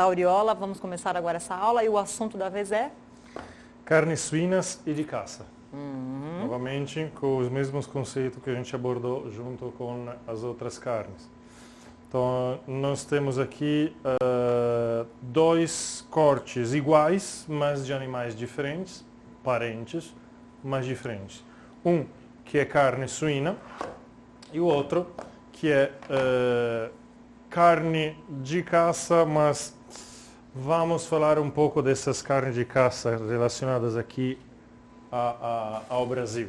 Auriola, vamos começar agora essa aula e o assunto da vez é? Carnes suínas e de caça. Novamente, com os mesmos conceitos que a gente abordou junto com as outras carnes. Então, nós temos aqui dois cortes iguais, mas de animais diferentes, parentes, mas diferentes. Um que é carne suína e o outro que é carne de caça, mas vamos falar um pouco dessas carnes de caça relacionadas aqui ao Brasil.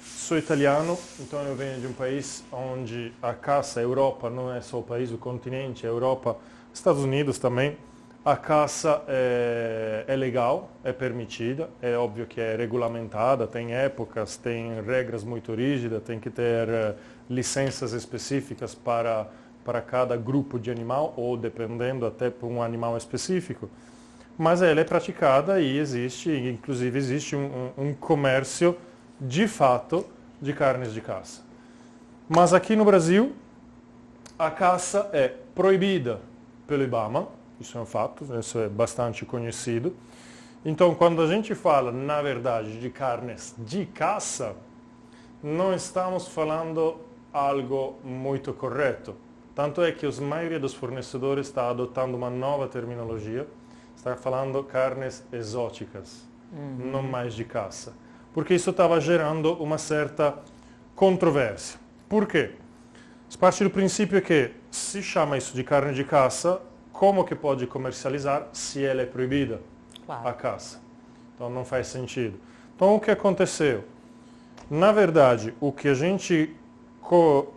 Sou italiano, então eu venho de um país onde a caça, a Europa não é só o país, o continente, a Europa, Estados Unidos também. A caça é legal, é permitida, é óbvio que é regulamentada, tem épocas, tem regras muito rígidas, tem que ter licenças específicas para cada grupo de animal, ou dependendo até por um animal específico. Mas ela é praticada e inclusive existe um comércio de fato de carnes de caça. Mas aqui no Brasil, a caça é proibida pelo IBAMA. Isso é um fato, isso é bastante conhecido. Então, quando a gente fala, na verdade, de carnes de caça, não estamos falando algo muito correto. Tanto é que a maioria dos fornecedores está adotando uma nova terminologia, está falando carnes exóticas, não mais de caça. Porque isso estava gerando uma certa controvérsia. Por quê? Se parte do princípio que se chama isso de carne de caça, como que pode comercializar se ela é proibida, claro, a caça? Então não faz sentido. Então o que aconteceu? Na verdade, o que a gente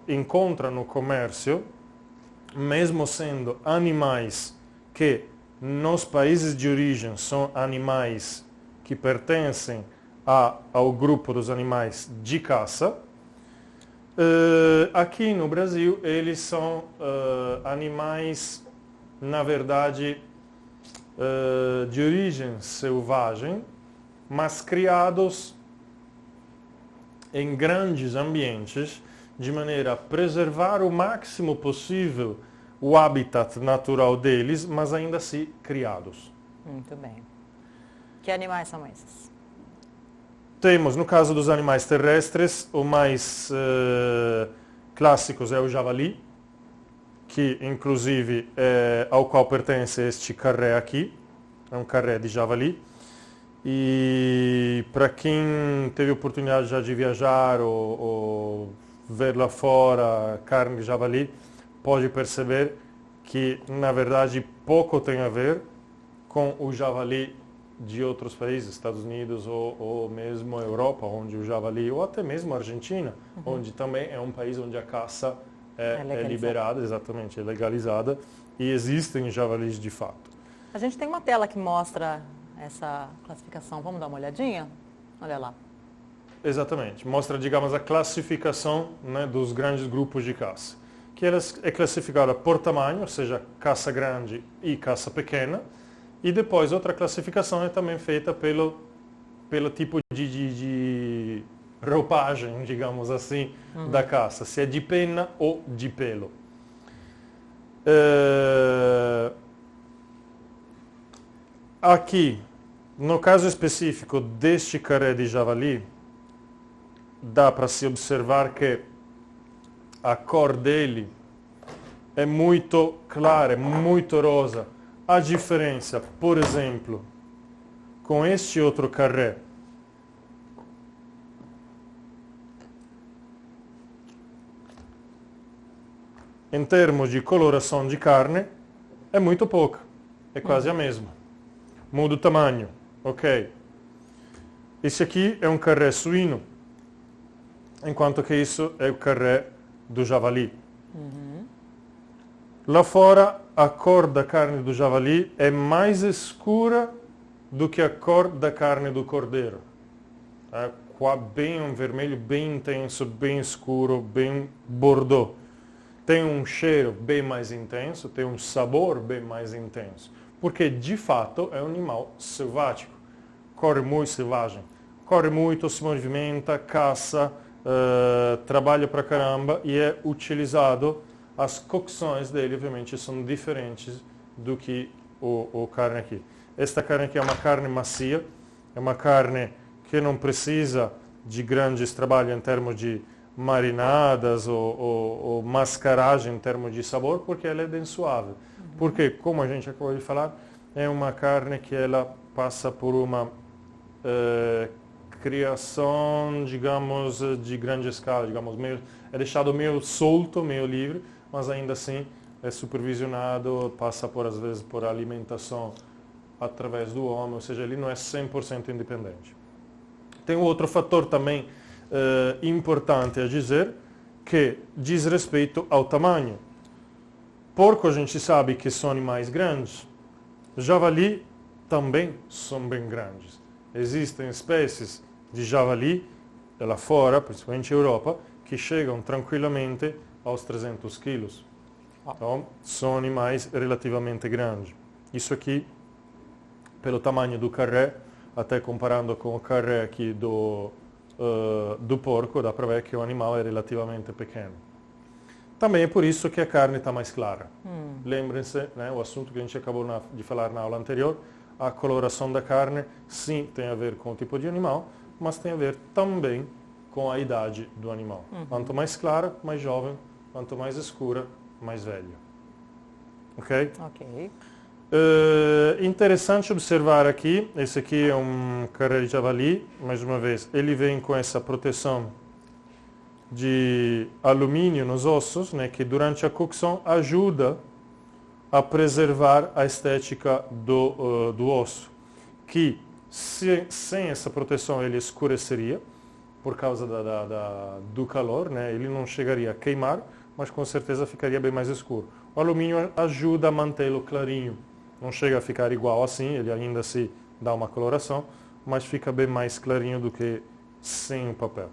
encontra no comércio, mesmo sendo animais que nos países de origem são animais que pertencem ao grupo dos animais de caça, aqui no Brasil eles são animais, na verdade, de origem selvagem, mas criados em grandes ambientes, de maneira a preservar o máximo possível o habitat natural deles, mas ainda assim criados. Muito bem. Que animais são esses? Temos, no caso dos animais terrestres, o mais clássicos é o javali, que inclusive ao qual pertence este carré aqui, é um carré de javali. E para quem teve oportunidade já de viajar ou ver lá fora carne de javali, pode perceber que na verdade pouco tem a ver com o javali de outros países, Estados Unidos ou mesmo Europa, onde o javali, ou até mesmo a Argentina, onde também é um país onde a caça é liberada, exatamente, é legalizada, e existem javalis de fato. A gente tem uma tela que mostra essa classificação, vamos dar uma olhadinha? Olha lá. Exatamente, mostra, digamos, a classificação, né, dos grandes grupos de caça, que elas é classificada por tamanho, ou seja, caça grande e caça pequena, e depois outra classificação é também feita pelo tipo de roupagem, digamos assim, da caça, se é de pena ou de pelo. Aqui, no caso específico deste carré de javali, dá para se observar que a cor dele é muito clara, é muito rosa. A diferença, por exemplo, com este outro carré, em termos de coloração de carne, é muito pouca, é quase a mesma. Muda o tamanho, ok. Esse aqui é um carré suíno, enquanto que isso é o carré do javali. Lá fora, a cor da carne do javali é mais escura do que a cor da carne do cordeiro. Qua bem um vermelho bem intenso, bem escuro, bem bordeaux. Tem um cheiro bem mais intenso, tem um sabor bem mais intenso. Porque, de fato, é um animal selvático. Corre muito selvagem. Corre muito, se movimenta, caça, trabalha pra caramba e é utilizado, as cocções dele obviamente são diferentes do que o carne aqui. Esta carne aqui é uma carne macia, é uma carne que não precisa de grandes trabalhos em termos de marinadas ou mascaragem em termos de sabor, porque ela é bem suave. Porque, como a gente acabou de falar, é uma carne que ela passa por uma criação, digamos, de grande escala, digamos, é deixado meio solto, meio livre, mas ainda assim é supervisionado, passa por, às vezes, por alimentação através do homem, ou seja, ele não é 100% independente. Tem outro fator também importante a dizer, que diz respeito ao tamanho. Porco a gente sabe que são animais grandes, javali também são bem grandes. Existem espécies de javali lá fora, principalmente na Europa, que chegam tranquilamente aos 300 quilos. Então, são animais relativamente grandes. Isso aqui, pelo tamanho do carré, até comparando com o carré aqui do porco, dá para ver que o animal é relativamente pequeno. Também é por isso que a carne está mais clara. Lembrem-se, né, o assunto que a gente acabou de falar na aula anterior, a coloração da carne sim tem a ver com o tipo de animal, mas tem a ver também com a idade do animal. Quanto mais clara, mais jovem, quanto mais escura, mais velho. Ok? Ok. Interessante observar aqui, esse aqui é um carré de javali, mais uma vez, ele vem com essa proteção de alumínio nos ossos, né, que durante a cocção ajuda a preservar a estética do osso, que sem essa proteção ele escureceria por causa do calor, né, ele não chegaria a queimar, mas com certeza ficaria bem mais escuro. O alumínio ajuda a mantê-lo clarinho, não chega a ficar igual assim, ele ainda se dá uma coloração, mas fica bem mais clarinho do que sem o papel.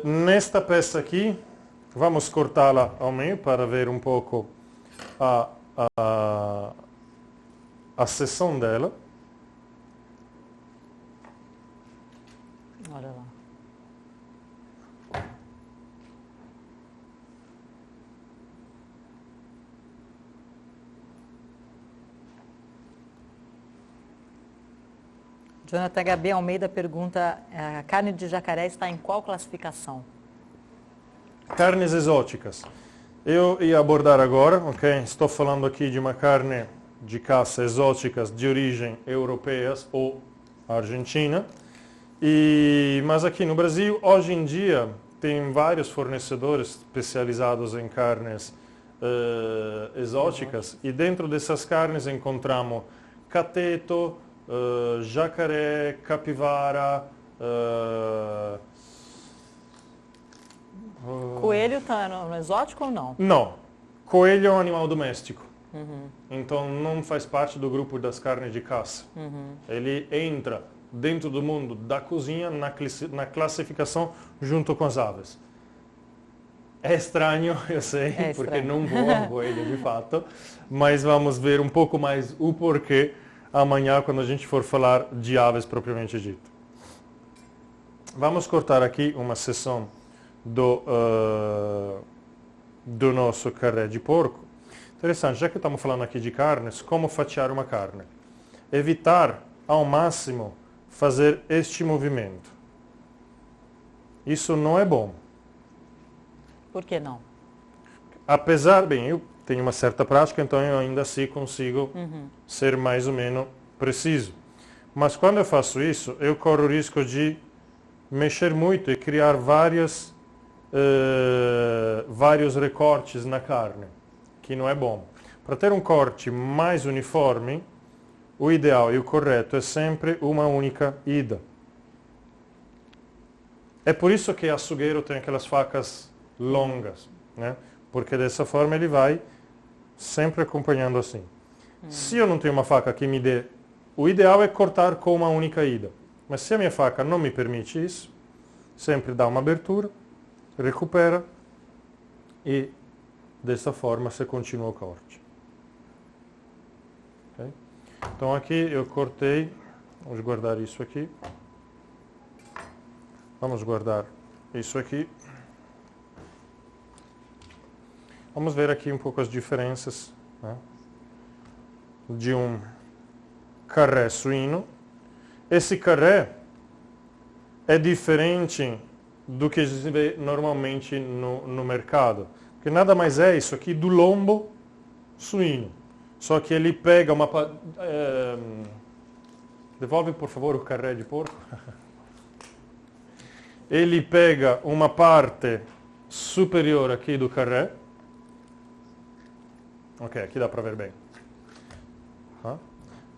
Nesta peça aqui, vamos cortá-la ao meio para ver um pouco a seção dela. Olha lá. Jonathan Gabi Almeida pergunta, a carne de jacaré está em qual classificação? Carnes exóticas. Eu ia abordar agora, ok? Estou falando aqui de uma carne de caça exóticas de origem europeias ou argentina. Mas aqui no Brasil, hoje em dia, tem vários fornecedores especializados em carnes exóticas. E dentro dessas carnes encontramos cateto, jacaré, capivara. Coelho está no exótico ou não? Não. Coelho é um animal doméstico. Então não faz parte do grupo das carnes de caça. Ele entra dentro do mundo da cozinha na classificação junto com as aves. É estranho, eu sei, porque não voa coelho de fato, mas vamos ver um pouco mais o porquê amanhã quando a gente for falar de aves propriamente dito. Vamos cortar aqui uma seção do nosso carré de porco. Interessante, já que estamos falando aqui de carnes, como fatiar uma carne? Evitar ao máximo fazer este movimento. Isso não é bom. Por que não? Apesar, bem, eu tenho uma certa prática, então eu ainda assim consigo ser mais ou menos preciso. Mas quando eu faço isso, eu corro o risco de mexer muito e criar vários recortes na carne, que não é bom. Para ter um corte mais uniforme, o ideal e o correto é sempre uma única ida. É por isso que açougueiro tem aquelas facas longas, né? Porque dessa forma ele vai sempre acompanhando assim. Se eu não tenho uma faca que me dê, o ideal é cortar com uma única ida. Mas se a minha faca não me permite isso, sempre dá uma abertura, recupera e dessa forma você continua o corte. Okay? Então aqui eu cortei, vamos guardar isso aqui. vamos guardar isso aqui. Vamos ver aqui um pouco as diferenças, né, de um carré suíno. Esse carré é diferente do que se vê normalmente no mercado, porque nada mais é isso aqui do lombo suíno, só que ele pega uma... devolve por favor o carré de porco. Ele pega uma parte superior aqui do carré. Ok, aqui dá para ver bem.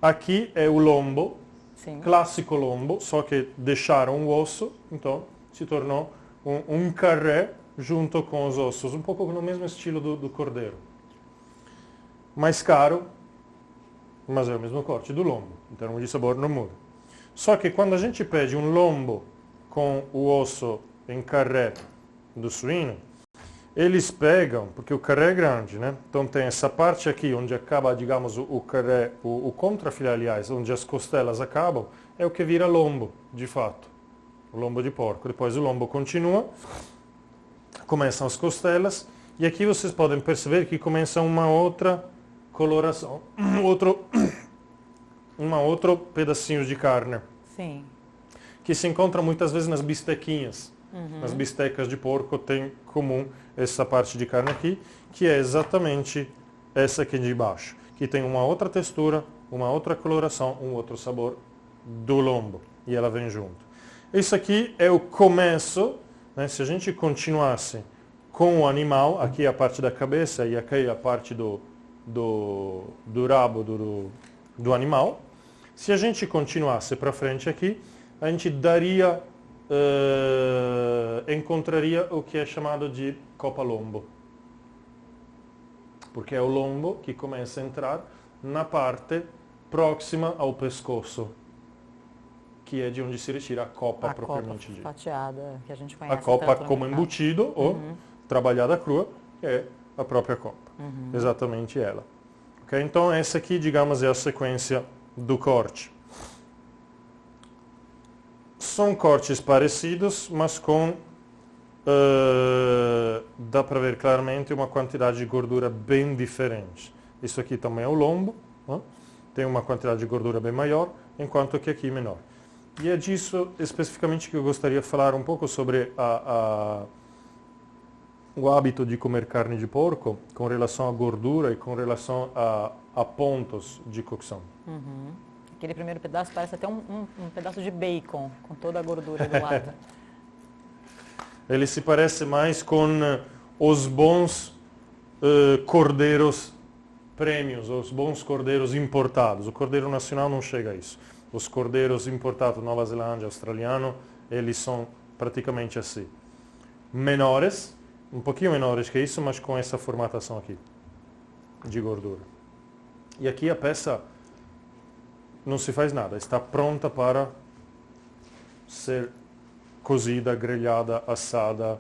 Aqui é o lombo, Sim. clássico lombo, só que deixaram o osso, então se tornou um carré junto com os ossos, um pouco no mesmo estilo do cordeiro. Mais caro, mas é o mesmo corte do lombo, em termos de sabor não muda. Só que quando a gente pede um lombo com o osso em carré do suíno, eles pegam, porque o carré é grande, né? Então tem essa parte aqui onde acaba, digamos, o carré, o contrafilé, aliás, onde as costelas acabam, é o que vira lombo, de fato. O lombo de porco. Depois o lombo continua, começam as costelas, e aqui vocês podem perceber que começa uma outra coloração, outro pedacinho de carne. Sim. Que se encontra muitas vezes nas bistequinhas. Nas bistecas de porco tem comum essa parte de carne aqui, que é exatamente essa aqui de baixo, que tem uma outra textura, uma outra coloração, um outro sabor do lombo, e ela vem junto. Isso aqui é o começo, né? Se a gente continuasse com o animal, aqui é a parte da cabeça e aqui é a parte do rabo do animal. Se a gente continuasse para frente aqui, a gente encontraria o que é chamado de copa lombo. Porque é o lombo que começa a entrar na parte próxima ao pescoço, que é de onde se retira a copa propriamente dita. Fatiada, que a gente conhece. A copa como embutido ou trabalhada crua, é a própria copa. Exatamente ela. Okay? Então essa aqui, digamos, é a sequência do corte. São cortes parecidos, mas com, dá para ver claramente, uma quantidade de gordura bem diferente. Isso aqui também é o lombo, né? Tem uma quantidade de gordura bem maior, enquanto que aqui menor. E é disso especificamente que eu gostaria de falar um pouco sobre o hábito de comer carne de porco com relação à gordura e com relação a pontos de cocção. Aquele primeiro pedaço parece até um pedaço de bacon, com toda a gordura do lado. Ele se parece mais com os bons cordeiros prêmios, os bons cordeiros importados. O cordeiro nacional não chega a isso. Os cordeiros importados, Nova Zelândia, australiano, eles são praticamente assim. Menores, um pouquinho menores que isso, mas com essa formatação aqui de gordura. E aqui a peça não se faz nada, está pronta para ser cozida, grelhada, assada,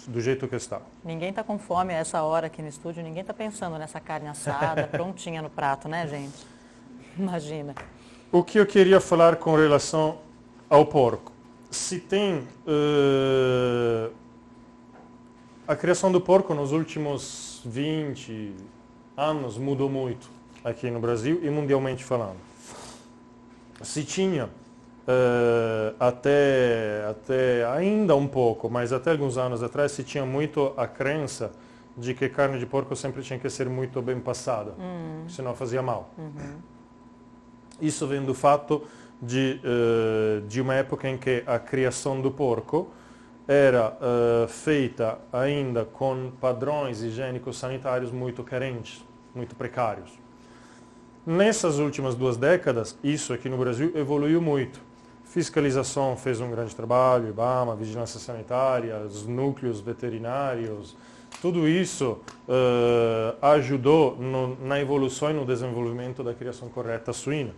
do jeito que está. Ninguém está com fome a essa hora aqui no estúdio, ninguém está pensando nessa carne assada, prontinha no prato, né, gente? Imagina. O que eu queria falar com relação ao porco? Se tem... a criação do porco nos últimos 20 anos mudou muito aqui no Brasil e mundialmente falando. Se tinha até ainda um pouco, mas até alguns anos atrás se tinha muito a crença de que carne de porco sempre tinha que ser muito bem passada, senão fazia mal. Isso vem do fato de uma época em que a criação do porco era feita ainda com padrões higiênicos sanitários muito carentes, muito precários. Nessas últimas 2 décadas, isso aqui no Brasil evoluiu muito. Fiscalização fez um grande trabalho, IBAMA, vigilância sanitária, os núcleos veterinários, tudo isso ajudou na evolução e no desenvolvimento da criação correta suína.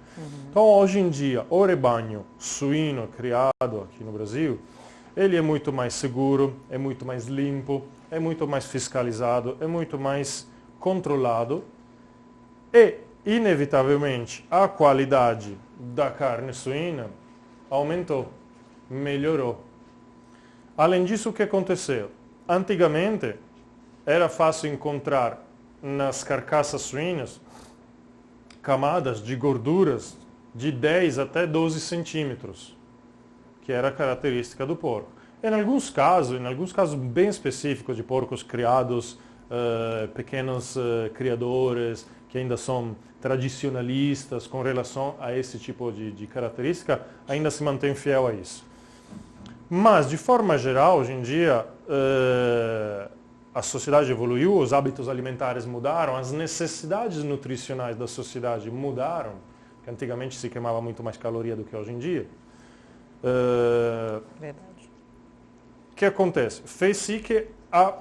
Então, hoje em dia, o rebanho suíno criado aqui no Brasil, ele é muito mais seguro, é muito mais limpo, é muito mais fiscalizado, é muito mais controlado e, inevitavelmente, a qualidade da carne suína aumentou, melhorou Além disso, o que aconteceu? Antigamente era fácil encontrar nas carcaças suínas camadas de gorduras de 10 até 12 centímetros, que era a característica do porco. Em alguns casos bem específicos de porcos criados, pequenos criadores que ainda são tradicionalistas com relação a esse tipo de característica, ainda se mantém fiel a isso. Mas, de forma geral, hoje em dia, a sociedade evoluiu, os hábitos alimentares mudaram, as necessidades nutricionais da sociedade mudaram, que antigamente se queimava muito mais caloria do que hoje em dia. Verdade. O que acontece? Fez-se que a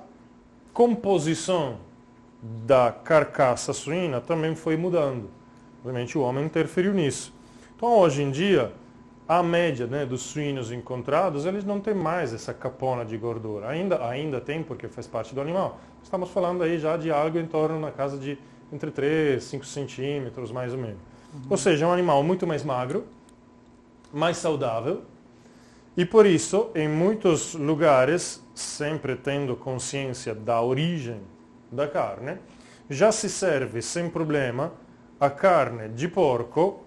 composição da carcaça suína também foi mudando. Obviamente o homem interferiu nisso. Então hoje em dia, a média, né, dos suínos encontrados, eles não têm mais essa capona de gordura. Ainda tem, porque faz parte do animal. Estamos falando aí já de algo em torno na casa de entre 3 e 5 centímetros, mais ou menos. Ou seja, é um animal muito mais magro, mais saudável, e por isso, em muitos lugares, sempre tendo consciência da origem da carne, já se serve sem problema a carne de porco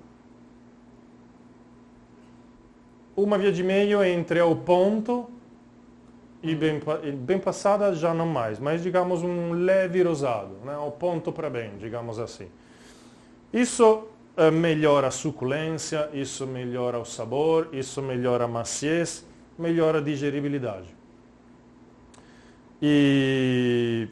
uma via de meio entre ao ponto e bem passada já não mais, mas digamos um leve rosado, né? Ao ponto para bem, digamos assim. Isso melhora a suculência, isso melhora o sabor, isso melhora a maciez, melhora a digeribilidade. E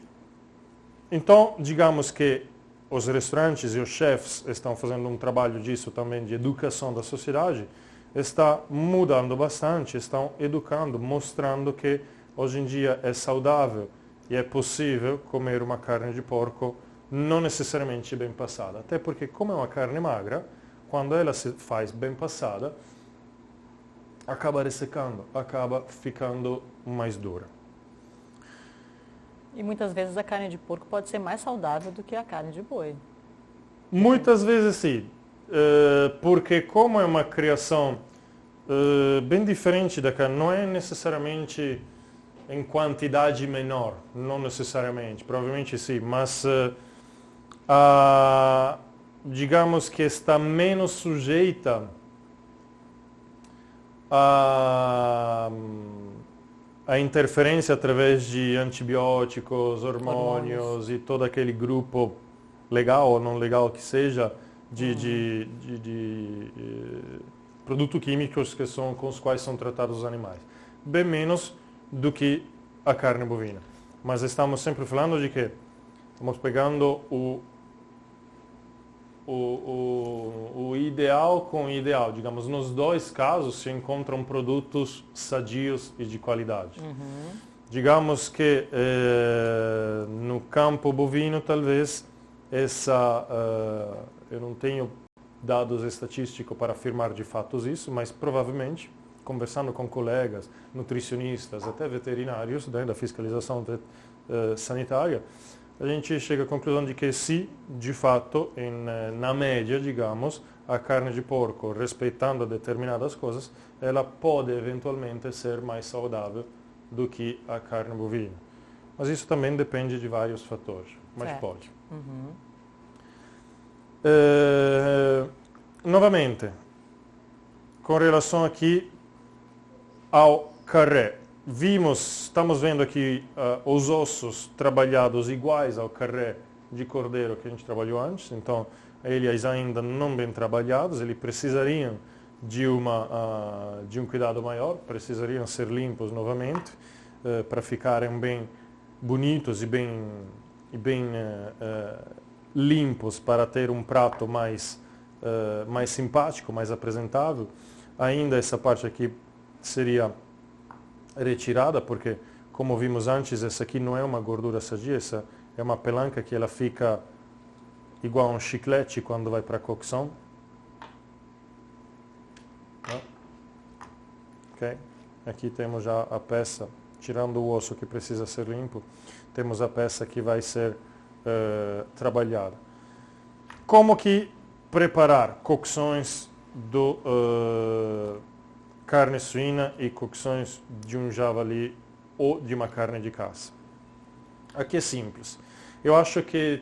então, digamos que os restaurantes e os chefs estão fazendo um trabalho disso também, de educação da sociedade, está mudando bastante, estão educando, mostrando que hoje em dia é saudável e é possível comer uma carne de porco não necessariamente bem passada. Até porque, como é uma carne magra, quando ela se faz bem passada, acaba ressecando, acaba ficando mais dura. E muitas vezes a carne de porco pode ser mais saudável do que a carne de boi. Muitas vezes sim, porque como é uma criação bem diferente da carne, não é necessariamente em quantidade menor, não necessariamente, provavelmente sim, mas digamos que está menos sujeita a interferência através de antibióticos, hormônios e todo aquele grupo legal ou não legal que seja de produtos químicos com os quais são tratados os animais. Bem menos do que a carne bovina. Mas estamos sempre falando de que estamos pegando o ideal com o ideal. Digamos, nos dois casos se encontram produtos sadios e de qualidade. Digamos que no campo bovino, talvez, eu não tenho dados estatísticos para afirmar de fato isso, mas provavelmente, conversando com colegas, nutricionistas, até veterinários, né, da fiscalização sanitária, a gente chega à conclusão de que se, de fato, na média, digamos, a carne de porco, respeitando determinadas coisas, ela pode eventualmente ser mais saudável do que a carne bovina. Mas isso também depende de vários fatores, mas certo. pode. Novamente, com relação aqui ao carré, estamos vendo aqui os ossos trabalhados iguais ao carré de cordeiro que a gente trabalhou antes, então eles ainda não bem trabalhados, eles precisariam de um cuidado maior, precisariam ser limpos novamente para ficarem bem bonitos e bem limpos para ter um prato mais simpático, mais apresentável. Ainda essa parte aqui seria retirada, porque, como vimos antes, essa aqui não é uma gordura sadia, essa é uma pelanca que ela fica igual a um chiclete quando vai para a cocção. Ok? Aqui temos já a peça, tirando o osso que precisa ser limpo, temos a peça que vai ser trabalhada. Como que preparar cocções do carne suína e cocções de um javali ou de uma carne de caça. Aqui é simples. Eu acho que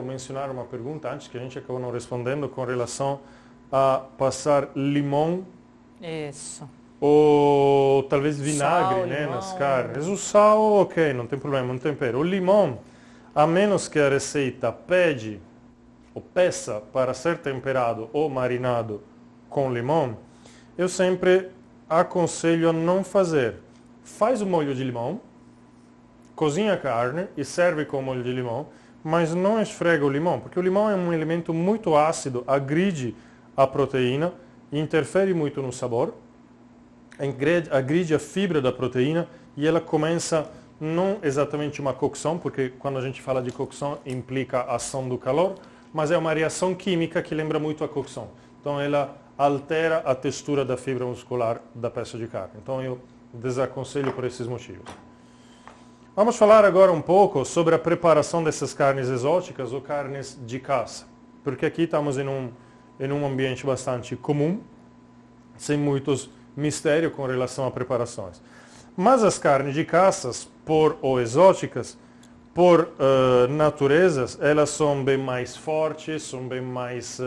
mencionaram uma pergunta antes que a gente acabou não respondendo com relação a passar limão. Isso. Ou talvez vinagre, Sal, né, limão. nas carnes. O sal, ok, não tem problema, um tempero. O limão, a menos que a receita pede ou peça para ser temperado ou marinado com limão, eu sempre aconselho a não fazer. Faz o molho de limão, cozinha a carne e serve com o molho de limão, mas não esfrega o limão, porque o limão é um elemento muito ácido, agride a proteína, interfere muito no sabor, agride a fibra da proteína e ela começa não exatamente uma cocção, porque quando a gente fala de cocção implica a ação do calor, mas é uma reação química que lembra muito a cocção. Então ela altera a textura da fibra muscular da peça de carne. Então eu desaconselho por esses motivos. Vamos falar agora um pouco sobre a preparação dessas carnes exóticas ou carnes de caça, porque aqui estamos em um ambiente bastante comum, sem muitos mistérios com relação a preparações. Mas as carnes de caças, ou exóticas, por naturezas, elas são bem mais fortes, são bem mais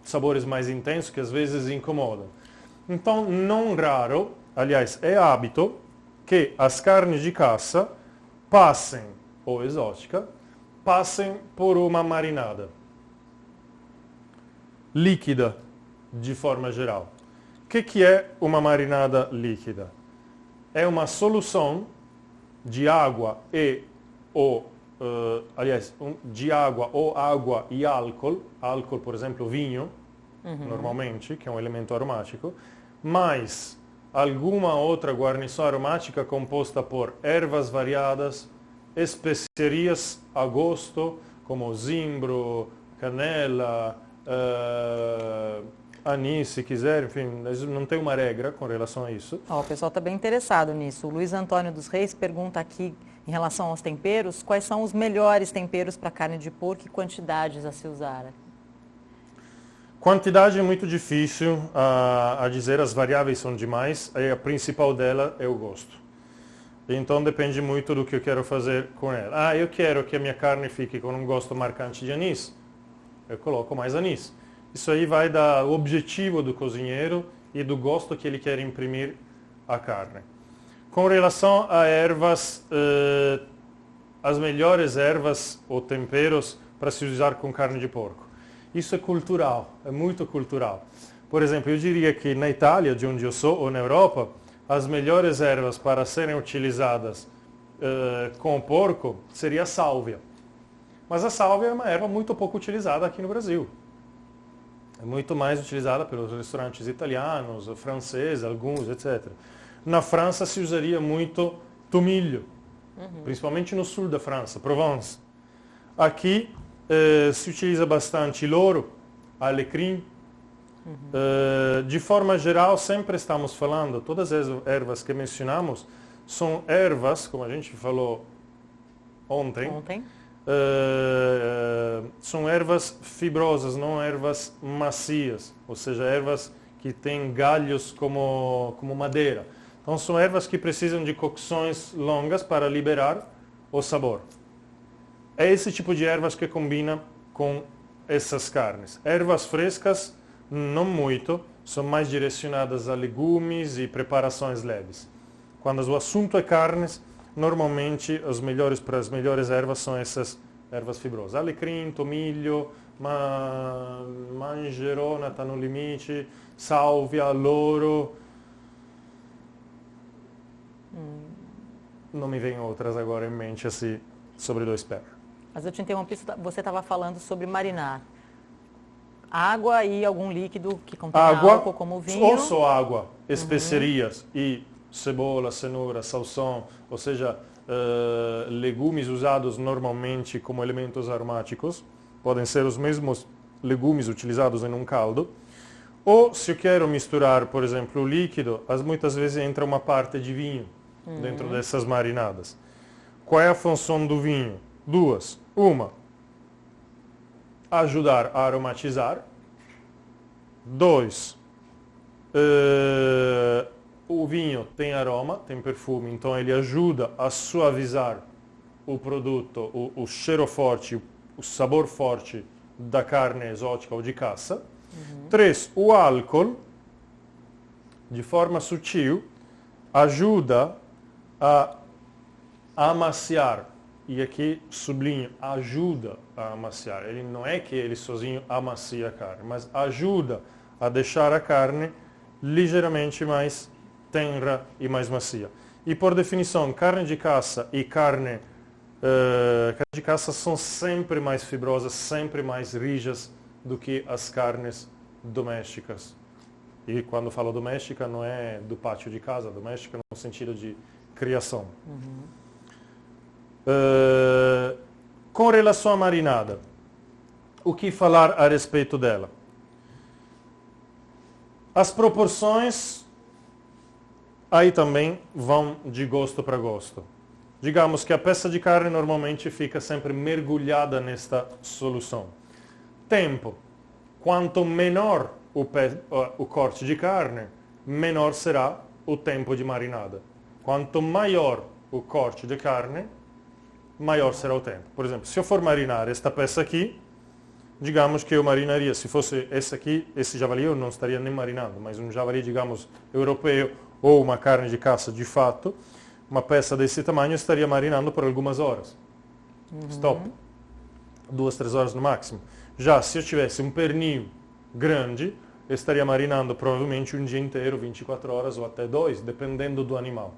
sabores mais intensos que às vezes incomodam. Então, não raro, aliás, é hábito que as carnes de caça passem, ou exótica, passem por uma marinada líquida, de forma geral. O que é uma marinada líquida? É uma solução de água de água ou água e álcool, por exemplo, vinho, normalmente, que é um elemento aromático, mais alguma outra guarnição aromática composta por ervas variadas, especiarias a gosto, como zimbro, canela, anis, se quiser, enfim, não tem uma regra com relação a isso. O pessoal está bem interessado nisso. O Luiz Antônio dos Reis pergunta aqui, em relação aos temperos, quais são os melhores temperos para carne de porco e quantidades a se usar? Quantidade é muito difícil a dizer, as variáveis são demais, a principal dela é o gosto. Então depende muito do que eu quero fazer com ela. Eu quero que a minha carne fique com um gosto marcante de anis, eu coloco mais anis. Isso aí vai do objetivo do cozinheiro e do gosto que ele quer imprimir à carne. Com relação a ervas, as melhores ervas ou temperos para se usar com carne de porco. Isso é cultural, é muito cultural. Por exemplo, eu diria que na Itália, de onde eu sou, ou na Europa, as melhores ervas para serem utilizadas com o porco seria a sálvia. Mas a sálvia é uma erva muito pouco utilizada aqui no Brasil. É muito mais utilizada pelos restaurantes italianos, franceses, alguns, etc. Na França se usaria muito tomilho, principalmente no sul da França, Provence. Aqui se utiliza bastante louro, alecrim. De forma geral, sempre estamos falando, todas as ervas que mencionamos são ervas, como a gente falou ontem. São ervas fibrosas, não ervas macias, ou seja, ervas que têm galhos como madeira. Então são ervas que precisam de cocções longas para liberar o sabor. É esse tipo de ervas que combina com essas carnes. Ervas frescas, não muito, são mais direcionadas a legumes e preparações leves. Quando o assunto é carnes, normalmente as melhores ervas são essas ervas fibrosas. Alecrim, tomilho, manjerona está no limite, sálvia, louro. Não me vem outras agora em mente assim, sobre dois pés. Mas eu te interrompi, você estava falando sobre marinar. Água e algum líquido que contém álcool, como vinho. Ou só água, especiarias e cebola, cenoura, salsão, ou seja, legumes usados normalmente como elementos aromáticos. Podem ser os mesmos legumes utilizados em um caldo. Ou se eu quero misturar, por exemplo, o líquido, muitas vezes entra uma parte de vinho dentro dessas marinadas. Qual é a função do vinho? Duas. Uma, ajudar a aromatizar. Dois, O vinho tem aroma, tem perfume, então ele ajuda a suavizar o produto, o cheiro forte, o sabor forte da carne exótica ou de caça. 3. O álcool, de forma sutil, ajuda a amaciar. E aqui sublinho, ajuda a amaciar. Ele não é que ele sozinho amacia a carne, mas ajuda a deixar a carne ligeiramente mais tenra e mais macia. E por definição, carne de caça e carne de caça são sempre mais fibrosas, sempre mais rijas do que as carnes domésticas. E quando falo doméstica, não é do pátio de casa, doméstica no sentido de criação. Com relação à marinada, o que falar a respeito dela? As proporções aí também vão de gosto para gosto. Digamos que a peça de carne normalmente fica sempre mergulhada nesta solução. Tempo. Quanto menor o corte de carne, menor será o tempo de marinada. Quanto maior o corte de carne, maior será o tempo. Por exemplo, se eu for marinar esta peça aqui, digamos que eu marinaria, se fosse esse javali eu não estaria nem marinando, mas um javali, digamos, europeu ou uma carne de caça de fato, uma peça desse tamanho eu estaria marinando por algumas horas. Stop. 2, 3 horas no máximo. Já se eu tivesse um pernil grande, eu estaria marinando provavelmente um dia inteiro, 24 horas ou até 2, dependendo do animal.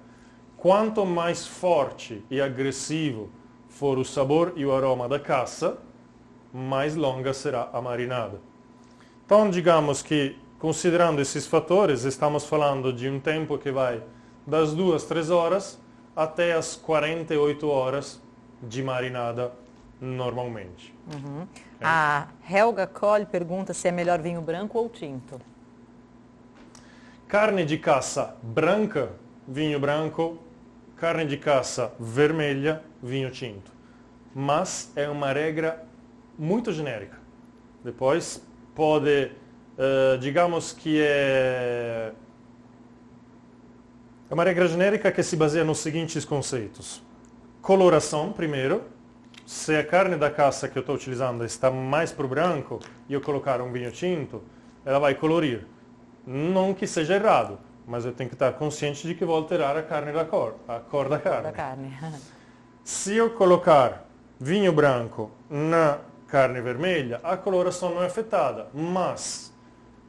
Quanto mais forte e agressivo for o sabor e o aroma da caça, mais longa será a marinada. Então, digamos que, considerando esses fatores, estamos falando de um tempo que vai das 2, 3 horas até as 48 horas de marinada normalmente. A Helga Koll pergunta se é melhor vinho branco ou tinto. Carne de caça branca, vinho branco. Carne de caça vermelha, vinho tinto. Mas é uma regra muito genérica. Depois pode, digamos que é uma regra genérica que se baseia nos seguintes conceitos. Coloração, primeiro. Se a carne da caça que eu estou utilizando está mais para o branco e eu colocar um vinho tinto, ela vai colorir. Não que seja errado, mas eu tenho que estar consciente de que vou alterar a cor da carne. Se eu colocar vinho branco na carne vermelha, a coloração não é afetada, mas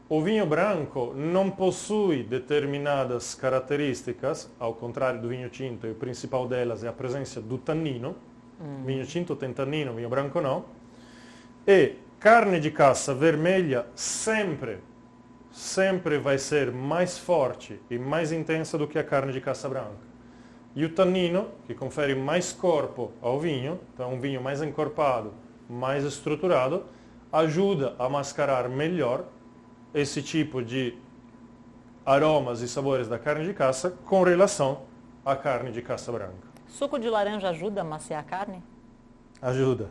o vinho branco não possui determinadas características, ao contrário do vinho tinto, e o principal delas é a presença do tannino. Vinho tinto tem tannino, vinho branco não. E carne de caça vermelha sempre vai ser mais forte e mais intensa do que a carne de caça branca. E o tannino, que confere mais corpo ao vinho, então um vinho mais encorpado, mais estruturado, ajuda a mascarar melhor esse tipo de aromas e sabores da carne de caça com relação à carne de caça branca. Suco de laranja ajuda a maciar a carne? Ajuda.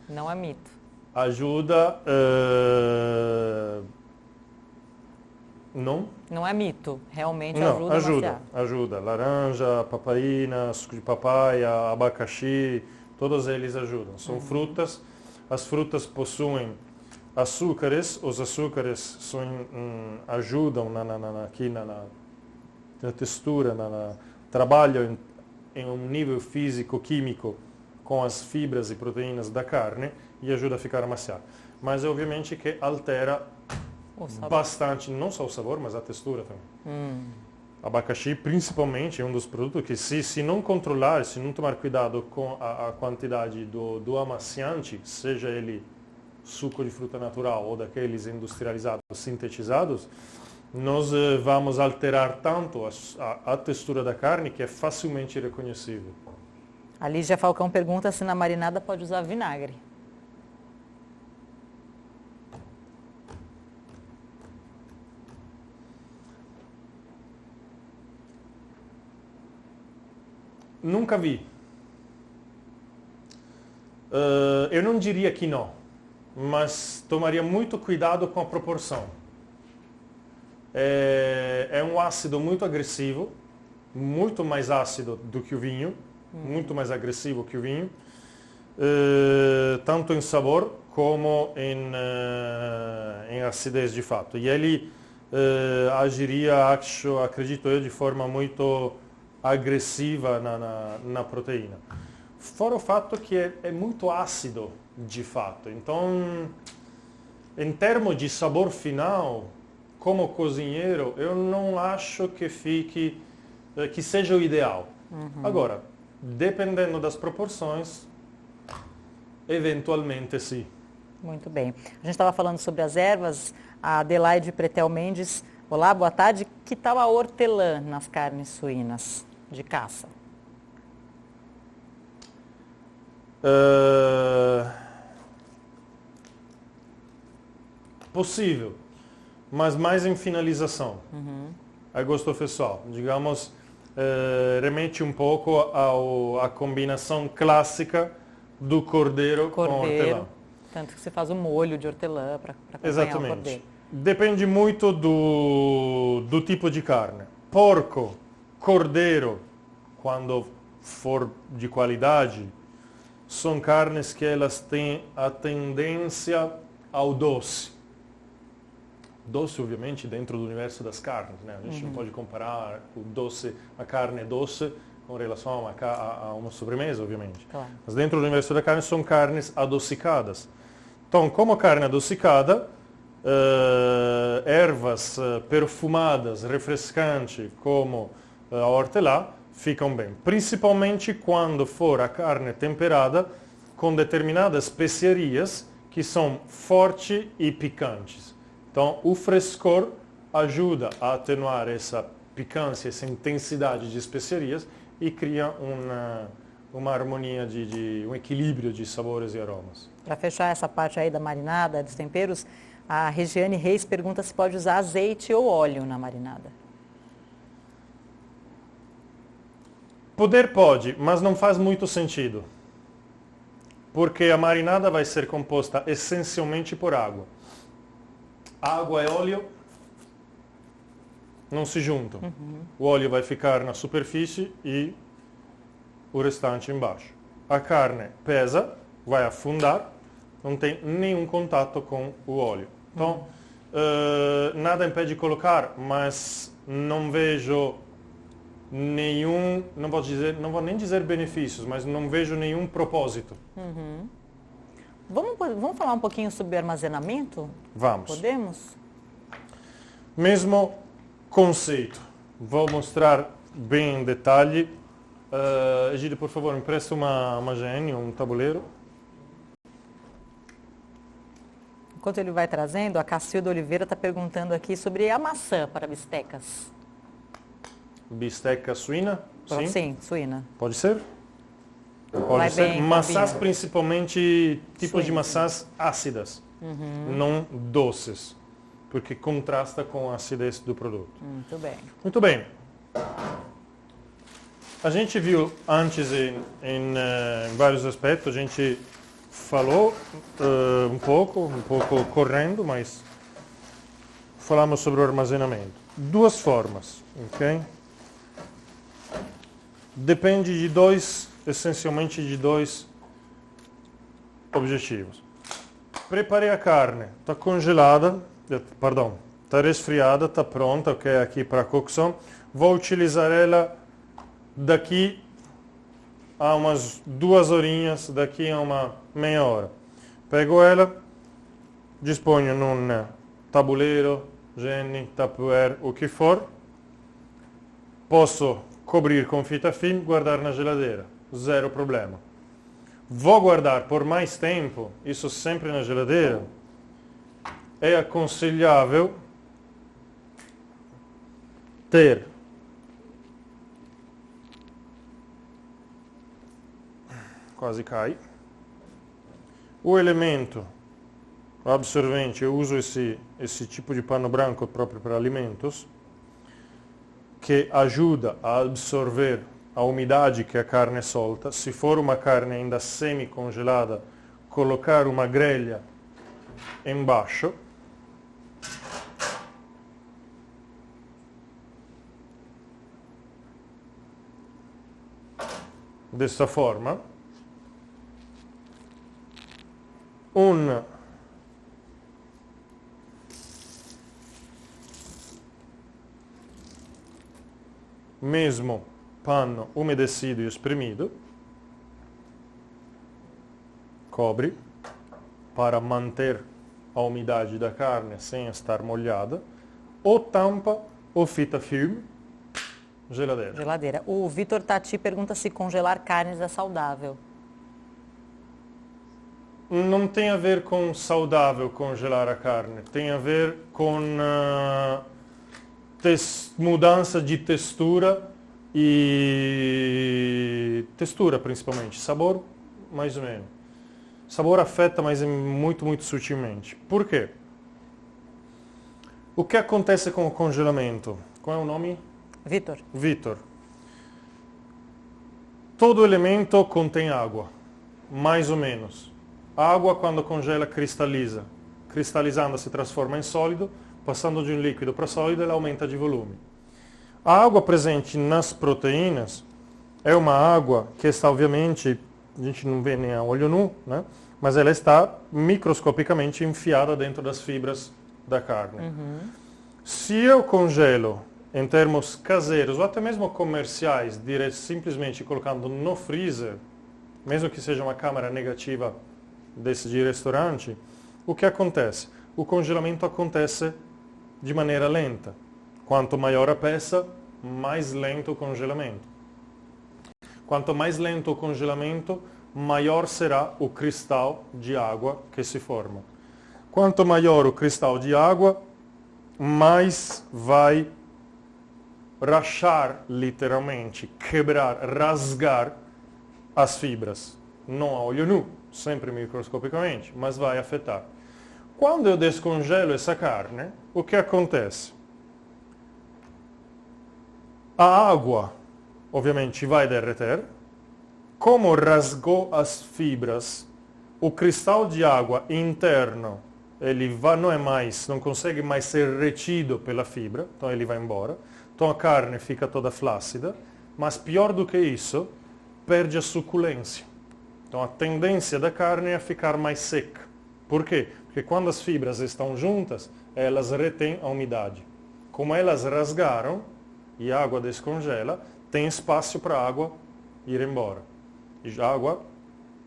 Não é mito. Ajuda. Não? Não é mito. Realmente Não, ajuda a maciar. ajuda. Laranja, papaina, suco de papaya, abacaxi, todos eles ajudam. São frutas. As frutas possuem açúcares. Os açúcares ajudam aqui na textura, no trabalho em um nível físico-químico com as fibras e proteínas da carne e ajuda a ficar maciar. Mas obviamente que altera bastante, não só o sabor, mas a textura também. Abacaxi, principalmente, é um dos produtos que se não controlar, se não tomar cuidado com a quantidade do amaciante, seja ele suco de fruta natural ou daqueles industrializados, sintetizados, nós vamos alterar tanto a textura da carne que é facilmente reconhecível. A Lígia Falcão pergunta se na marinada pode usar vinagre. Nunca vi. Eu não diria que não, mas tomaria muito cuidado com a proporção. É um ácido muito agressivo, muito mais ácido do que o vinho, muito mais agressivo que o vinho, tanto em sabor como em acidez de fato. E ele agiria, acredito eu, de forma muito agressiva na proteína. Fora o fato que é muito ácido de fato. Então, em termos de sabor final, como cozinheiro, eu não acho que que seja o ideal. Agora, dependendo das proporções, eventualmente sim. Muito bem. A gente estava falando sobre as ervas, a Adelaide Pretel Mendes. Olá, boa tarde. Que tal a hortelã nas carnes suínas de caça? Possível, mas mais em finalização. A gosto pessoal. Digamos, remete um pouco à combinação clássica do cordeiro com hortelã. Tanto que você faz o molho de hortelã para acompanhar Exatamente. o cordeiro. Depende muito do tipo de carne. Porco, cordeiro, quando for de qualidade, são carnes que elas têm a tendência ao doce. Doce, obviamente, dentro do universo das carnes, né? A gente não pode comparar o doce, a carne doce com relação a uma sobremesa, obviamente. Claro. Mas dentro do universo da carne são carnes adocicadas. Então, como carne adocicada, ervas perfumadas, refrescantes, como a hortelã, ficam bem. Principalmente quando for a carne temperada com determinadas especiarias que são fortes e picantes. Então, o frescor ajuda a atenuar essa picância, essa intensidade de especiarias e cria uma harmonia, um equilíbrio de sabores e aromas. Para fechar essa parte aí da marinada, dos temperos, a Regiane Reis pergunta se pode usar azeite ou óleo na marinada. Poder pode, mas não faz muito sentido. Porque a marinada vai ser composta essencialmente por água. Água e óleo não se juntam. O óleo vai ficar na superfície e o restante embaixo. A carne pesa, vai afundar, não tem nenhum contato com o óleo. Então, nada impede de colocar, mas não vejo nenhum, não vou nem dizer benefícios, mas não vejo nenhum propósito. Vamos falar um pouquinho sobre armazenamento? Vamos. Podemos? Mesmo conceito. Vou mostrar bem em detalhe. Egídio, por favor, me presta uma GN, um tabuleiro. Enquanto ele vai trazendo, a Cacilda Oliveira está perguntando aqui sobre a maçã para bistecas. Bisteca suína? Sim. Sim, suína. Pode ser? Pode Vai ser. bem, Maçãs, combina. principalmente tipos de Suína. maçãs ácidas, não doces, porque contrasta com a acidez do produto. Muito bem. Muito bem. A gente viu antes em vários aspectos, a gente falou um pouco correndo, mas falamos sobre o armazenamento. Duas formas, ok? Depende essencialmente de dois objetivos. Preparei a carne, está congelada, está resfriada, está pronta, ok, aqui para a cocção. Vou utilizar ela daqui a umas 2 horinhas, daqui a uma meia hora. Pego ela, disponho num tabuleiro, GN, Tupperware, o que for. Posso cobrir com fita film, guardar na geladeira, zero problema. Vou guardar por mais tempo, isso sempre na geladeira. É aconselhável ter quase cai. O elemento absorvente, eu uso esse tipo de pano branco próprio para alimentos, que ajuda a absorver a umidade que a carne solta. Se for uma carne ainda semi-congelada, colocar uma grelha embaixo. dessa forma, um mesmo pano umedecido e espremido, cobre para manter a umidade da carne sem estar molhada, ou tampa ou fita filme, geladeira. Geladeira. O Vitor Tati pergunta se congelar carnes é saudável. Não tem a ver com saudável congelar a carne, tem a ver com mudança de textura e textura principalmente, sabor mais ou menos. Sabor afeta, mas muito, muito sutilmente. Por quê? O que acontece com o congelamento? Qual é o nome? Vitor. Vitor. Todo elemento contém água, mais ou menos. A água, quando congela, cristaliza. Cristalizando, se transforma em sólido. Passando de um líquido para sólido, ela aumenta de volume. A água presente nas proteínas é uma água que está, obviamente, a gente não vê nem a olho nu, né? Mas ela está microscopicamente enfiada dentro das fibras da carne. Se eu congelo em termos caseiros ou até mesmo comerciais, simplesmente colocando no freezer, mesmo que seja uma câmara negativa desse de restaurante, o que acontece? O congelamento acontece de maneira lenta. Quanto maior a peça, mais lento o congelamento. Quanto mais lento o congelamento, maior será o cristal de água que se forma. Quanto maior o cristal de água, mais vai rachar, literalmente, quebrar, rasgar as fibras. Não a olho nu, sempre microscopicamente, mas vai afetar. Quando eu descongelo essa carne, o que acontece? A água, obviamente, vai derreter. Como rasgou as fibras, o cristal de água interno, não consegue mais ser retido pela fibra, então ele vai embora. Então a carne fica toda flácida, mas pior do que isso, perde a suculência. Então a tendência da carne é a ficar mais seca. Por quê? Porque quando as fibras estão juntas, elas retêm a umidade. Como elas rasgaram e a água descongela, tem espaço para a água ir embora. E a água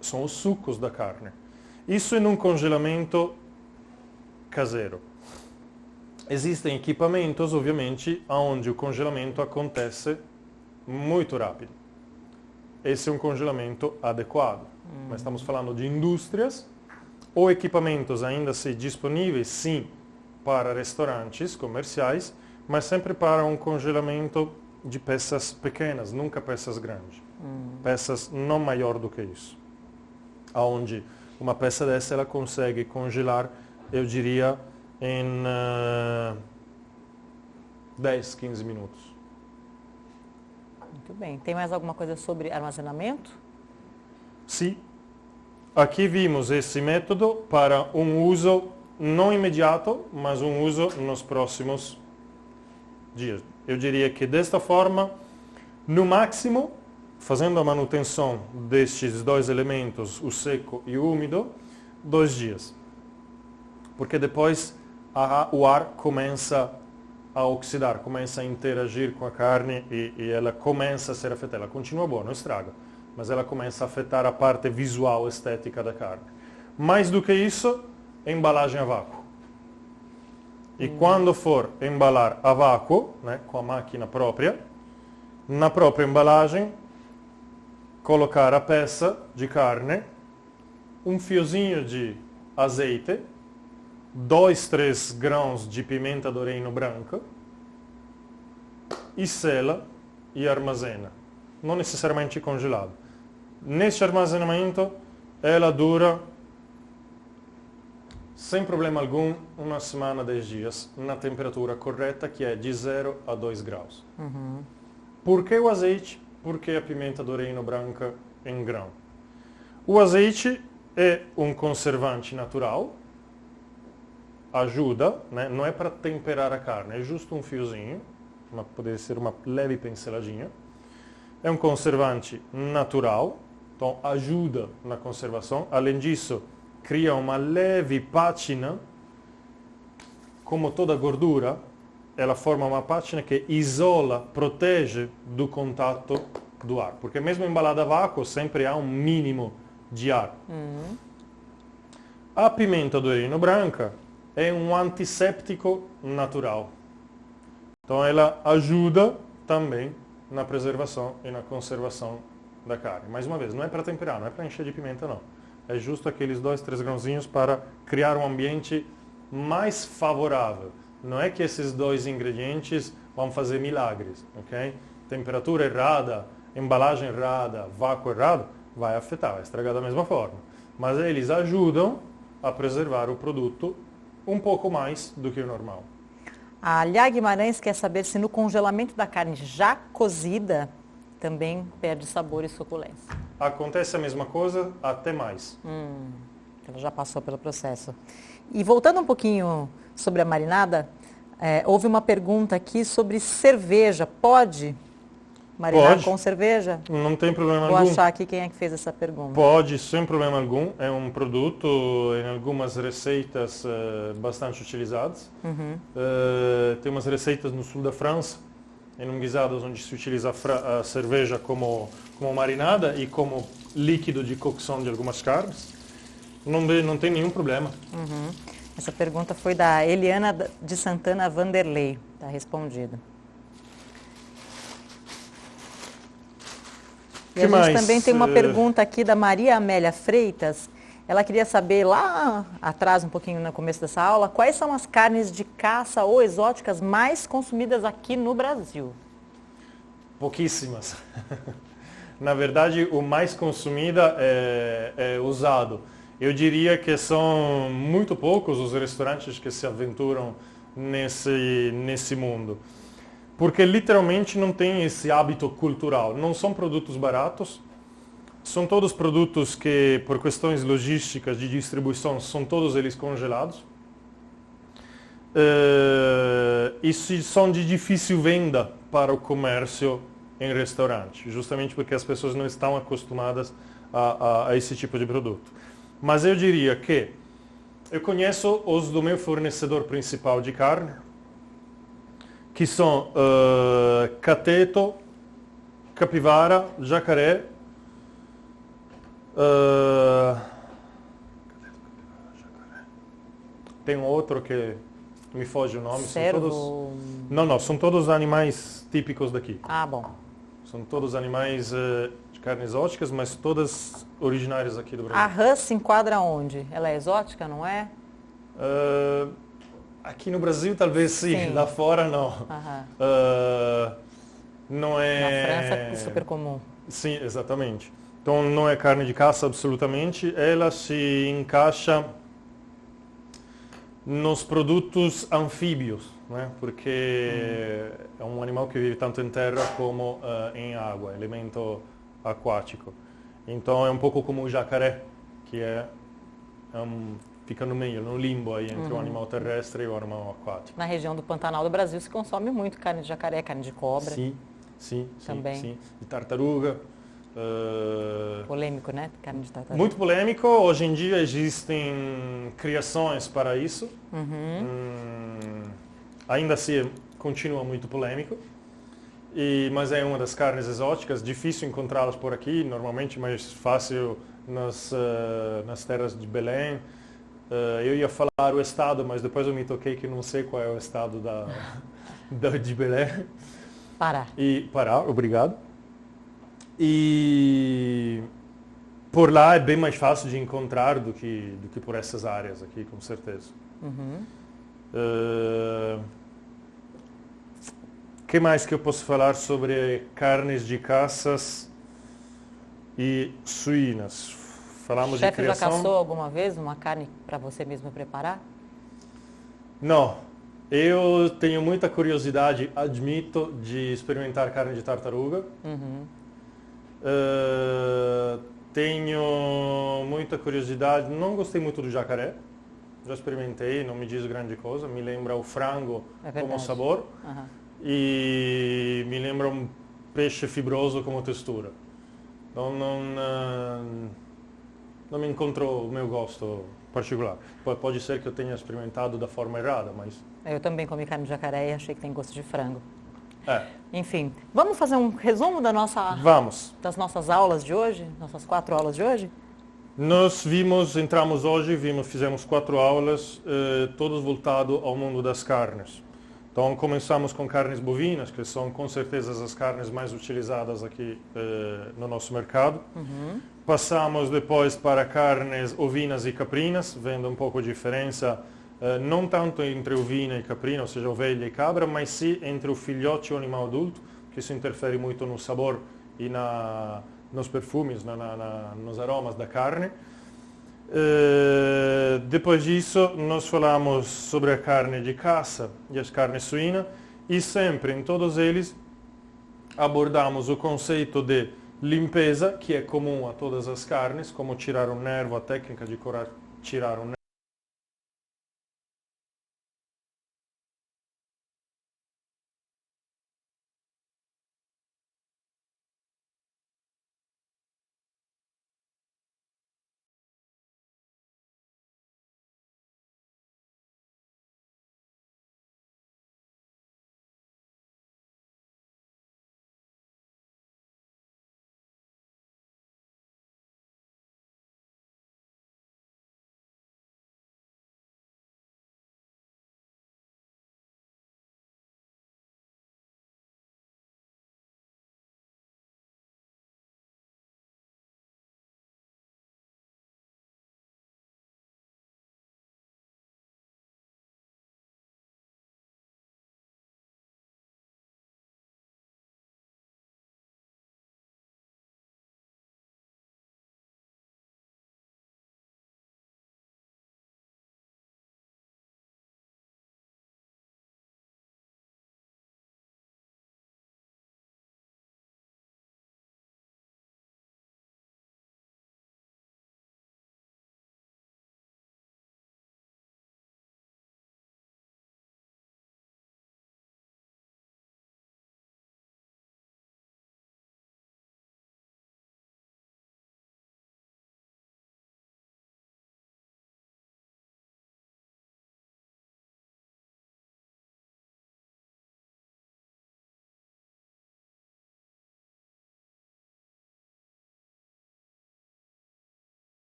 são os sucos da carne. Isso em um congelamento caseiro. Existem equipamentos, obviamente, onde o congelamento acontece muito rápido. Esse é um congelamento adequado. Mas estamos falando de indústrias ou equipamentos ainda assim disponíveis, sim, para restaurantes comerciais, mas sempre para um congelamento de peças pequenas, nunca peças grandes. Peças não maior do que isso. Onde uma peça dessa ela consegue congelar, eu diria, em 10, 15 minutos. Muito bem. Tem mais alguma coisa sobre armazenamento? Sim. Aqui vimos esse método para um uso não imediato, mas um uso nos próximos dias. Eu diria que desta forma, no máximo, fazendo a manutenção destes dois elementos, o seco e o úmido, 2 dias. Porque depois o ar começa a oxidar, começa a interagir com a carne e ela começa a ser afetada. Ela continua boa, não estraga, mas ela começa a afetar a parte visual, estética da carne. Mais do que isso, embalagem a vácuo. E quando for embalar a vácuo, né, com a máquina própria, na própria embalagem, colocar a peça de carne, um fiozinho de azeite, 2, 3 grãos de pimenta do reino branca e sela e armazena. Não necessariamente congelado. Neste armazenamento, ela dura, sem problema algum, 1 semana, 10 dias, na temperatura correta, que é de 0 a 2 graus. Por que o azeite? Por que a pimenta do reino branca em grão? O azeite é um conservante natural, ajuda, né? Não é para temperar a carne, é justo um fiozinho, pode ser uma leve pinceladinha. é um conservante natural, então ajuda na conservação. Além disso, cria uma leve pátina, como toda gordura, ela forma uma pátina que isola, protege do contato do ar, porque mesmo embalada a vácuo sempre há um mínimo de ar. A pimenta do reino branca é um antisséptico natural, então ela ajuda também na preservação e na conservação da carne. Mais uma vez, não é para temperar, não é para encher de pimenta, não. É justo aqueles 2, 3 grãozinhos para criar um ambiente mais favorável. Não é que esses 2 ingredientes vão fazer milagres, ok? Temperatura errada, embalagem errada, vácuo errado, vai afetar, vai estragar da mesma forma. Mas eles ajudam a preservar o produto um pouco mais do que o normal. A Aliá Guimarães quer saber se no congelamento da carne já cozida também perde sabor e suculência. Acontece a mesma coisa, até mais. Ela já passou pelo processo. E voltando um pouquinho sobre a marinada, houve uma pergunta aqui sobre cerveja. Pode marinar Pode. com cerveja? Não tem problema Vou algum. achar aqui quem é que fez essa pergunta. Pode, sem problema algum. É um produto em algumas receitas bastante utilizadas. Tem umas receitas no sul da França, em guisadas onde se utiliza a cerveja como marinada e como líquido de cocção de algumas carnes. Não tem nenhum problema. Essa pergunta foi da Eliana de Santana Vanderlei. Está respondida. E a gente também tem uma pergunta aqui da Maria Amélia Freitas. Ela queria saber lá atrás, um pouquinho no começo dessa aula, quais são as carnes de caça ou exóticas mais consumidas aqui no Brasil? Pouquíssimas. Na verdade, o mais consumida é usado. Eu diria que são muito poucos os restaurantes que se aventuram nesse mundo. Porque literalmente não tem esse hábito cultural. Não são produtos baratos. São todos produtos que, por questões logísticas de distribuição, são todos eles congelados. E são de difícil venda para o comércio em restaurante, justamente porque as pessoas não estão acostumadas a esse tipo de produto. Mas eu diria que eu conheço os do meu fornecedor principal de carne, que são cateto, capivara, jacaré, tem um outro que me foge o nome. Cervo? São todos... São todos animais típicos daqui. Ah, bom. São todos animais de carne exóticas, mas todas originárias aqui do Brasil. A rã se enquadra onde? Ela é exótica, não é? Aqui no Brasil talvez sim. Lá fora não. Não é... Na França é super comum. Sim, exatamente. Então não é carne de caça absolutamente, ela se encaixa nos produtos anfíbios, né? Porque é um animal que vive tanto em terra como em água, elemento aquático. Então é um pouco como o jacaré, que fica no meio, no limbo aí entre o animal terrestre e o animal aquático. Na região do Pantanal do Brasil se consome muito carne de jacaré, carne de cobra. Sim. Também. Sim. De tartaruga. Polêmico, né? Carne de tartaruga. Muito polêmico. Hoje em dia existem criações para isso. Ainda assim continua muito polêmico. Mas é uma das carnes exóticas, difícil encontrá-las por aqui, normalmente mais fácil nas terras de Belém. Eu ia falar o estado, mas depois eu me toquei que não sei qual é o estado de Belém. Pará, obrigado. E por lá é bem mais fácil de encontrar do que por essas áreas aqui, com certeza. Que mais que eu posso falar sobre carnes de caças e suínas? Falamos de criação. O chefe já caçou alguma vez uma carne para você mesmo preparar? Não. Eu tenho muita curiosidade, admito, de experimentar carne de tartaruga. Tenho muita curiosidade, não gostei muito do jacaré. Já experimentei, não me diz grande coisa. Me lembra o frango como sabor. E me lembra um peixe fibroso como textura. Então não me encontrou o meu gosto particular. Pode ser que eu tenha experimentado da forma errada, mas... Eu também comi carne de jacaré e achei que tem gosto de frango. É, Enfim, vamos fazer um resumo vamos. das nossas aulas de hoje? Nossas 4 aulas de hoje? Entramos hoje, fizemos 4 aulas, todos voltados ao mundo das carnes. Então começamos com carnes bovinas, que são com certeza as carnes mais utilizadas aqui no nosso mercado. Passamos depois para carnes ovinas e caprinas, vendo um pouco a diferença, não tanto entre ovina e caprina, ou seja, ovelha e cabra, mas sim entre o filhote e o animal adulto, que isso interfere muito no sabor e nos perfumes, nos aromas da carne. Depois disso, nós falamos sobre a carne de caça e as carnes suínas, e sempre em todos eles abordamos o conceito de limpeza, que é comum a todas as carnes, como tirar um nervo, a técnica de tirar um nervo.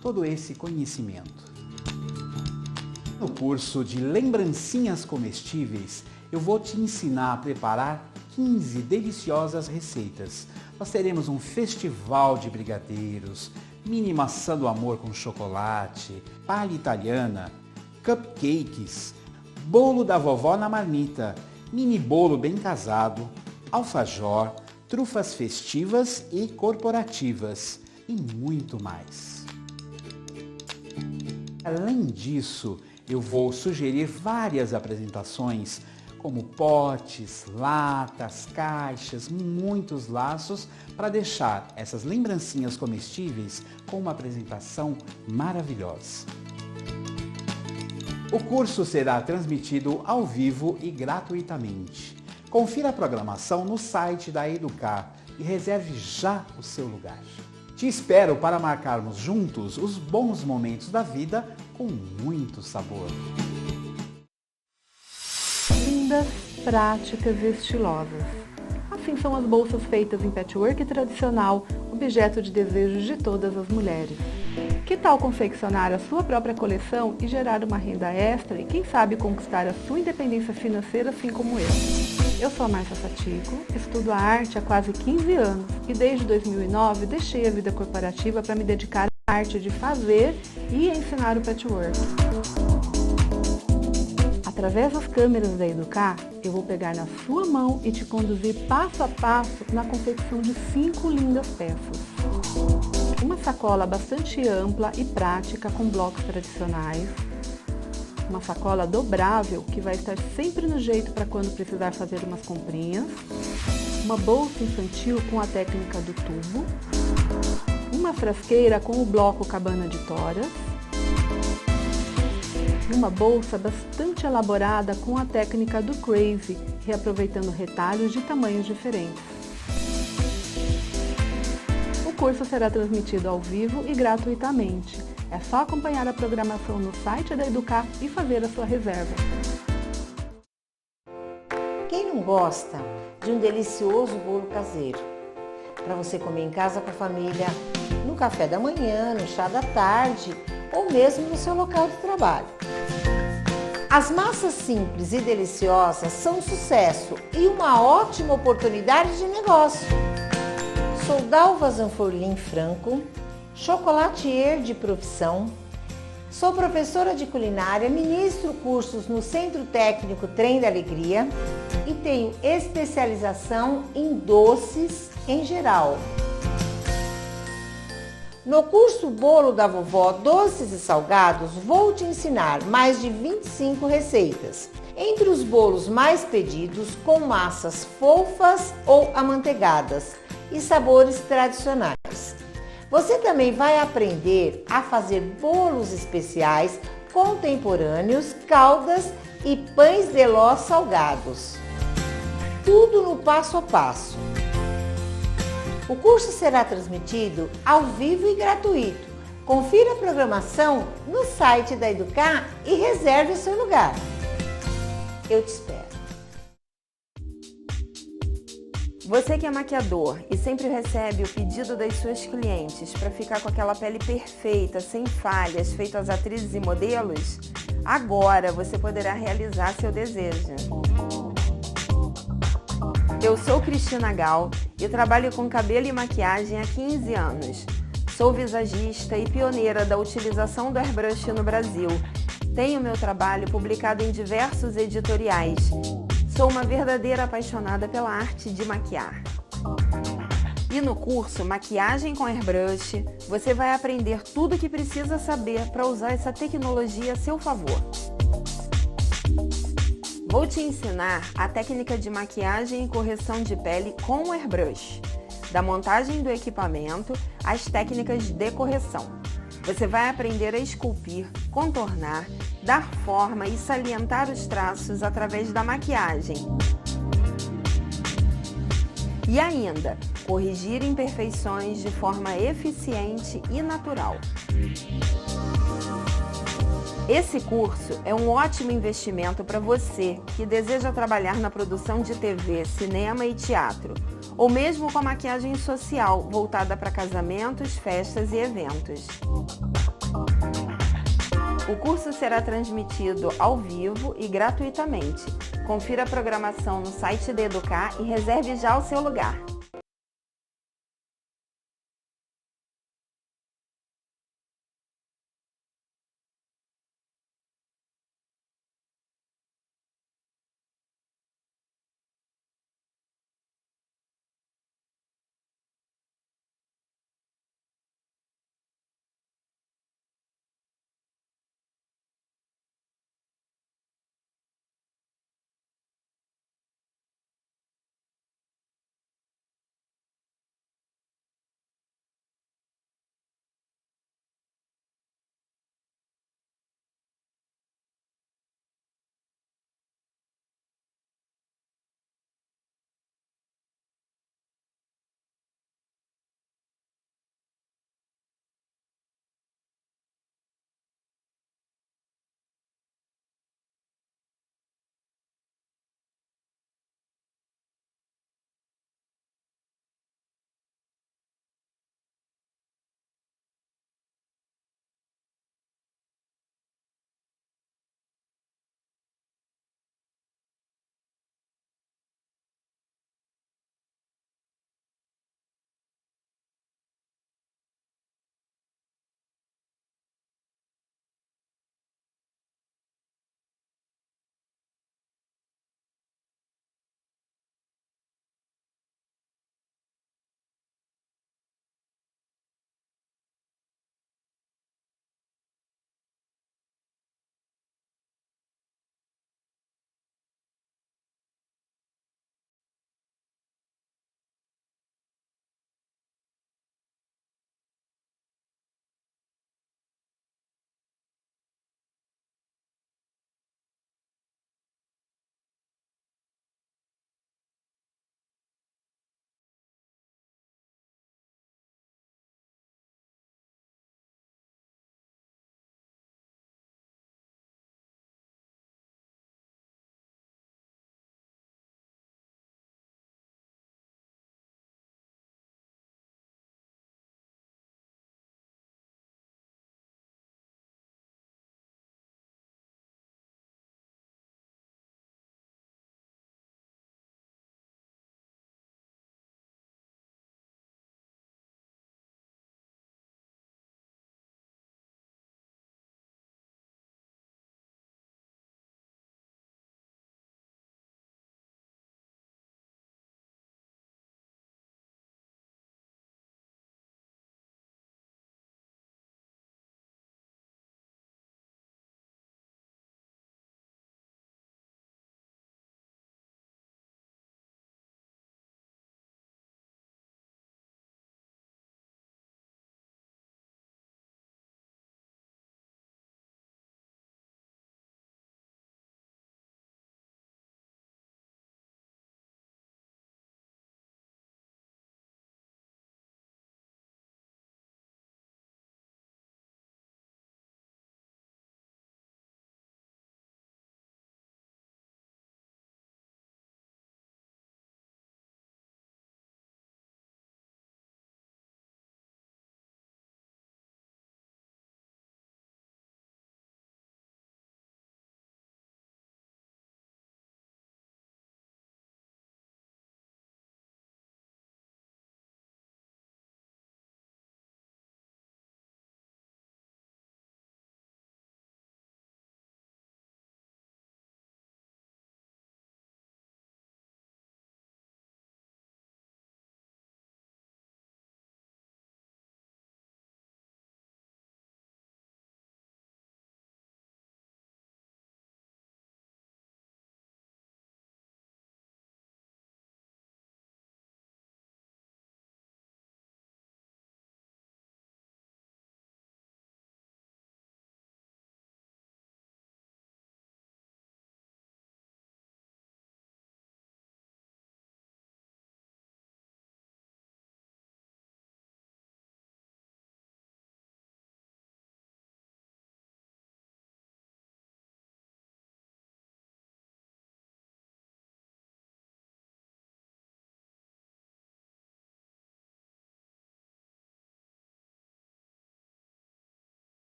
todo esse conhecimento. No curso de lembrancinhas comestíveis, eu vou te ensinar a preparar 15 deliciosas receitas. Nós teremos um festival de brigadeiros, mini maçã do amor com chocolate, palha italiana, cupcakes, bolo da vovó na marmita, mini bolo bem casado, alfajor, trufas festivas e corporativas e muito mais. Além disso, eu vou sugerir várias apresentações, como potes, latas, caixas, muitos laços, para deixar essas lembrancinhas comestíveis com uma apresentação maravilhosa. O curso será transmitido ao vivo e gratuitamente. Confira a programação no site da Educar e reserve já o seu lugar. Te espero para marcarmos juntos os bons momentos da vida com muito sabor. Lindas, práticas e estilosas. Assim são as bolsas feitas em patchwork tradicional, objeto de desejos de todas as mulheres. Que tal confeccionar a sua própria coleção e gerar uma renda extra e quem sabe conquistar a sua independência financeira assim como eu? Eu sou a Márcia Satico, estudo a arte há quase 15 anos e desde 2009 deixei a vida corporativa para me dedicar à arte de fazer e ensinar o patchwork. Através das câmeras da Educar, eu vou pegar na sua mão e te conduzir passo a passo na confecção de 5 lindas peças. Uma sacola bastante ampla e prática com blocos tradicionais. Uma sacola dobrável que vai estar sempre no jeito para quando precisar fazer umas comprinhas. Uma bolsa infantil com a técnica do tubo. Uma frasqueira com o bloco cabana de toras. Uma bolsa bastante elaborada com a técnica do crazy, reaproveitando retalhos de tamanhos diferentes. O curso será transmitido ao vivo e gratuitamente. É só acompanhar a programação no site da Educar e fazer a sua reserva. Quem não gosta de um delicioso bolo caseiro? Para você comer em casa com a família, no café da manhã, no chá da tarde ou mesmo no seu local de trabalho. As massas simples e deliciosas são um sucesso e uma ótima oportunidade de negócio. Sou Dalva Zanforlin Franco, chocolatier de profissão, sou professora de culinária, ministro cursos no Centro Técnico Trem da Alegria e tenho especialização em doces em geral. No curso Bolo da Vovó Doces e Salgados, vou te ensinar mais de 25 receitas, entre os bolos mais pedidos com massas fofas ou amanteigadas e sabores tradicionais. Você também vai aprender a fazer bolos especiais, contemporâneos, caldas e pães de ló salgados. Tudo no passo a passo. O curso será transmitido ao vivo e gratuito. Confira a programação no site da Educar e reserve o seu lugar. Eu te espero. Você que é maquiador e sempre recebe o pedido das suas clientes para ficar com aquela pele perfeita, sem falhas, feito às atrizes e modelos, agora você poderá realizar seu desejo. Eu sou Cristina Gal e trabalho com cabelo e maquiagem há 15 anos. Sou visagista e pioneira da utilização do airbrush no Brasil. Tenho meu trabalho publicado em diversos editoriais. Sou uma verdadeira apaixonada pela arte de maquiar. E no curso Maquiagem com Airbrush, você vai aprender tudo o que precisa saber para usar essa tecnologia a seu favor. Vou te ensinar a técnica de maquiagem e correção de pele com o airbrush, da montagem do equipamento às técnicas de correção. Você vai aprender a esculpir, contornar, dar forma e salientar os traços através da maquiagem. E ainda, corrigir imperfeições de forma eficiente e natural. Esse curso é um ótimo investimento para você que deseja trabalhar na produção de TV, cinema e teatro, ou mesmo com a maquiagem social voltada para casamentos, festas e eventos. O curso será transmitido ao vivo e gratuitamente. Confira a programação no site da Educar e reserve já o seu lugar.